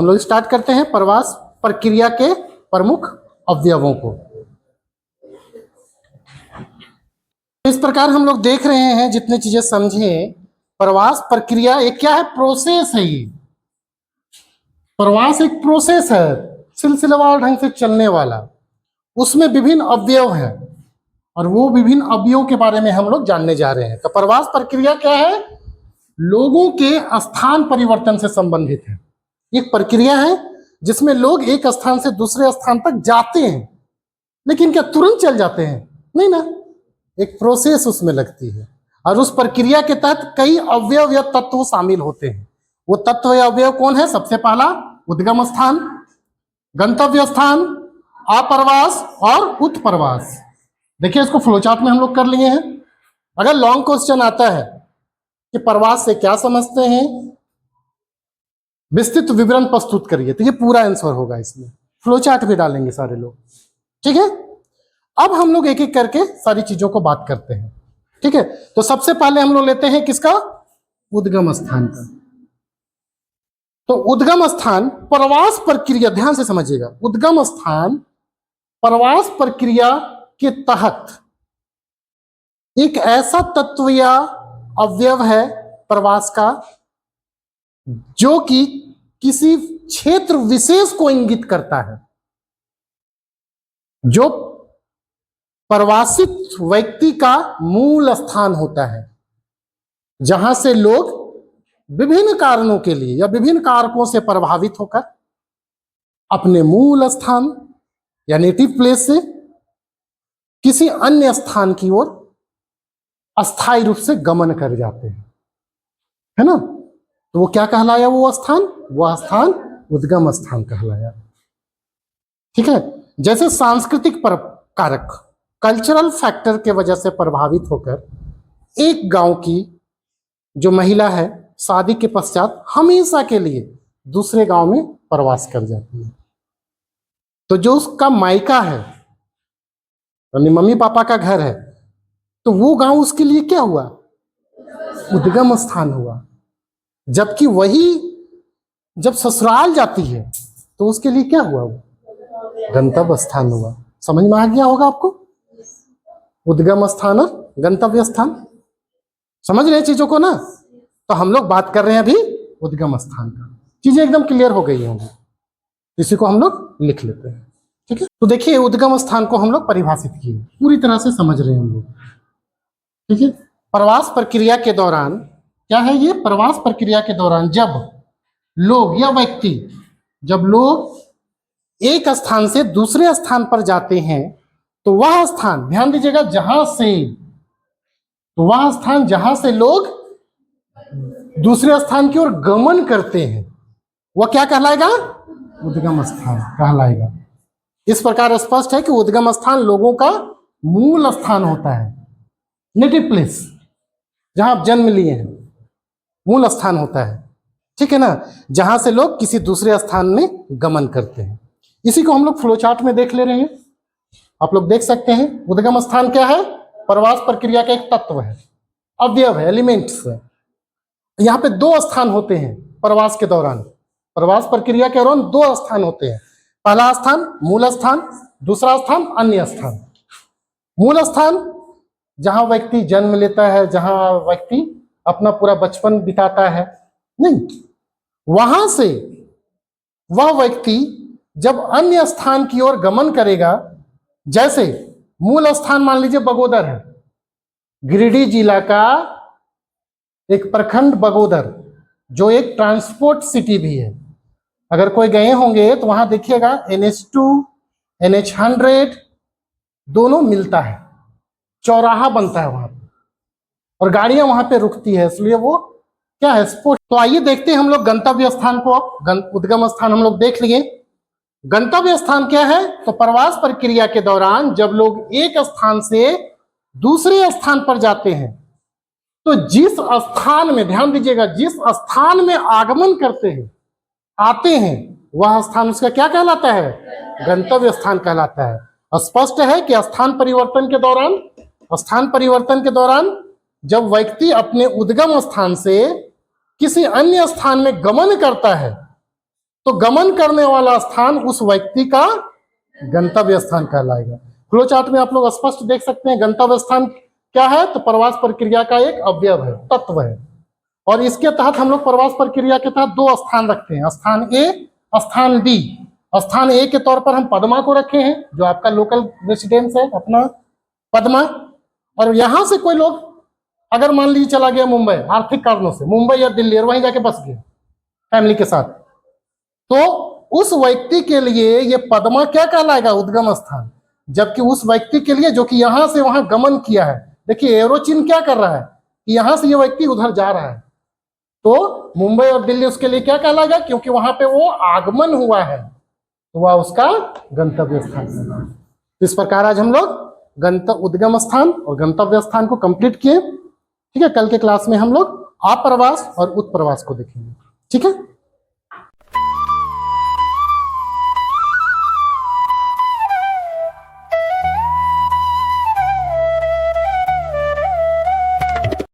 लोग स्टार्ट करते हैं प्रवास प्रक्रिया के प्रमुख अवयवों को। इस प्रकार हम लोग देख रहे हैं, जितने चीजें समझे, प्रवास प्रक्रिया एक क्या है, प्रोसेस है। ये प्रवास एक प्रोसेस है, सिलसिलेवार ढंग से चलने वाला। उसमें विभिन्न अवयव हैं और वो विभिन्न अवयवों के बारे में हम लोग जानने जा रहे हैं। तो प्रवास प्रक्रिया क्या है, लोगों के स्थान परिवर्तन से संबंधित है। एक प्रक्रिया है जिसमें लोग एक स्थान से दूसरे स्थान तक जाते हैं, लेकिन क्या तुरंत चल जाते हैं? नहीं ना, एक प्रोसेस उसमें लगती है और उस प्रक्रिया के तहत कई अवयव या तत्व शामिल होते हैं। वो तत्व या अवयव कौन है? सबसे पहला उद्गम स्थान, गंतव्य स्थान, अप्रवास और उत्प्रवास। देखिए, इसको फ्लोचार्ट में हम लोग कर लिए हैं। अगर लॉन्ग क्वेश्चन आता है कि प्रवास से क्या समझते हैं, विस्तृत विवरण प्रस्तुत करिए, तो ये पूरा आंसर होगा। इसमें फ्लोचार्ट भी डालेंगे सारे लोग, ठीक है। अब हम लोग एक एक करके सारी चीजों को बात करते हैं, ठीक है। तो सबसे पहले हम लोग लेते हैं किसका? उद्गम स्थान का। तो उद्गम स्थान प्रवास प्रक्रिया, ध्यान से समझिएगा, उद्गम स्थान प्रवास प्रक्रिया के तहत एक ऐसा तत्व या अवयव है प्रवास का जो कि किसी क्षेत्र विशेष को इंगित करता है, जो प्रवासित व्यक्ति का मूल स्थान होता है, जहां से लोग विभिन्न कारणों के लिए या विभिन्न कारकों से प्रभावित होकर अपने मूल स्थान या नेटिव प्लेस से किसी अन्य स्थान की ओर अस्थायी रूप से गमन कर जाते हैं, है ना। तो वो क्या कहलाया? वो स्थान उद्गम स्थान कहलाया, ठीक है। जैसे सांस्कृतिक कारक, कल्चरल फैक्टर के वजह से प्रभावित होकर एक गांव की जो महिला है शादी के पश्चात हमेशा के लिए दूसरे गांव में प्रवास कर जाती है। तो जो उसका मायका है, यानी मम्मी पापा का घर है, तो वो गांव उसके लिए क्या हुआ? उद्गम स्थान हुआ। जबकि वही जब ससुराल जाती है तो उसके लिए क्या हुआ? वो गंतव्य स्थान हुआ। समझ में आ गया होगा आपको? उद्गम स्थान और गंतव्य स्थान समझ रहे हैं चीजों को ना। तो हम लोग बात कर रहे हैं अभी उद्गम स्थान का। चीजें एकदम क्लियर हो गई होंगी, इसी को हम लोग लिख लेते हैं, ठीक है। तो देखिए, उद्गम स्थान को हम लोग परिभाषित किए, पूरी तरह से समझ रहे हैं हम लोग, ठीक है। प्रवास प्रक्रिया के दौरान क्या है ये? प्रवास प्रक्रिया के दौरान जब लोग या व्यक्ति, जब लोग एक स्थान से दूसरे स्थान पर जाते हैं, तो वह स्थान, ध्यान दीजिएगा, जहां से लोग दूसरे स्थान की ओर गमन करते हैं, वह क्या कहलाएगा? उद्गम स्थान कहलाएगा। इस प्रकार स्पष्ट है कि उद्गम स्थान लोगों का मूल स्थान होता है, नेटिव प्लेस, जहां आप जन्म लिए हैं, मूल स्थान होता है, ठीक है ना, जहां से लोग किसी दूसरे स्थान में गमन करते हैं। इसी को हम लोग फ्लोचार्ट में देख ले रहे हैं, आप लोग देख सकते हैं। उद्गम स्थान क्या है? प्रवास प्रक्रिया का एक तत्व है, अवयव है, एलिमेंट्स है। यहाँ पे दो स्थान होते हैं प्रवास के दौरान, प्रवास प्रक्रिया के दौरान दो स्थान होते हैं। पहला स्थान मूल स्थान, दूसरा स्थान अन्य स्थान। मूल स्थान जहां व्यक्ति जन्म लेता है, जहां व्यक्ति अपना पूरा बचपन बिताता है, नहीं, वहां से वह व्यक्ति जब अन्य स्थान की ओर गमन करेगा, जैसे मूल स्थान मान लीजिए बगोदर है, गिरिडीह जिला का एक प्रखंड बगोदर, जो एक ट्रांसपोर्ट सिटी भी है। अगर कोई गए होंगे तो वहां देखिएगा NH2 NH100 दोनों मिलता है, चौराहा बनता है वहां पे और गाड़ियां वहां पे रुकती है, इसलिए वो क्या है, स्पोर्ट। तो आइए देखते हैं हम लोग गंतव्य स्थान को। उद्गम स्थान हम लोग देख लिए, गंतव्य स्थान क्या है? तो प्रवास प्रक्रिया के दौरान जब लोग एक स्थान से दूसरे स्थान पर जाते हैं, तो जिस स्थान में, ध्यान दीजिएगा, जिस स्थान में आगमन करते हैं, आते हैं, वह स्थान उसका क्या कहलाता है? गंतव्य स्थान कहलाता है। स्पष्ट है कि स्थान परिवर्तन के दौरान जब व्यक्ति अपने उद्गम स्थान से किसी अन्य स्थान में गमन करता है, तो गमन करने वाला स्थान उस व्यक्ति का गंतव्य स्थान कहलाएगा। फ्लो चार्ट में आप लोग स्पष्ट देख सकते हैं गंतव्य स्थान क्या है, तो प्रवास प्रक्रिया का एक अवयव है, तत्व है। और इसके तहत हम लोग प्रवास प्रक्रिया के तहत दो स्थान रखते हैं, स्थान ए, स्थान बी। स्थान ए के तौर पर हम पदमा को रखे हैं, जो आपका लोकल रेसिडेंस है अपना पदमा। और यहां से कोई लोग अगर मान लीजिए चला गया मुंबई, आर्थिक कारणों से मुंबई या दिल्ली, और वहीं जाके बस गया फैमिली के साथ, तो उस व्यक्ति के लिए ये पदमा क्या कहलाएगा, उद्गम स्थान। जबकि उस व्यक्ति के लिए जो कि यहां से वहां गमन किया है, देखिए एरो चिन्ह क्या कर रहा है कि यहां से ये व्यक्ति उधर जा रहा है, तो मुंबई और दिल्ली उसके लिए क्या कहलाएगा, क्योंकि वहां पे वो आगमन हुआ है, तो वह उसका गंतव्य स्थान है। इस प्रकार आज हम लोग उद्गम स्थान और गंतव्य स्थान को कंप्लीट किए। ठीक है, कल के क्लास में हम लोग आप्रवास और उत्प्रवास को देखेंगे। ठीक है।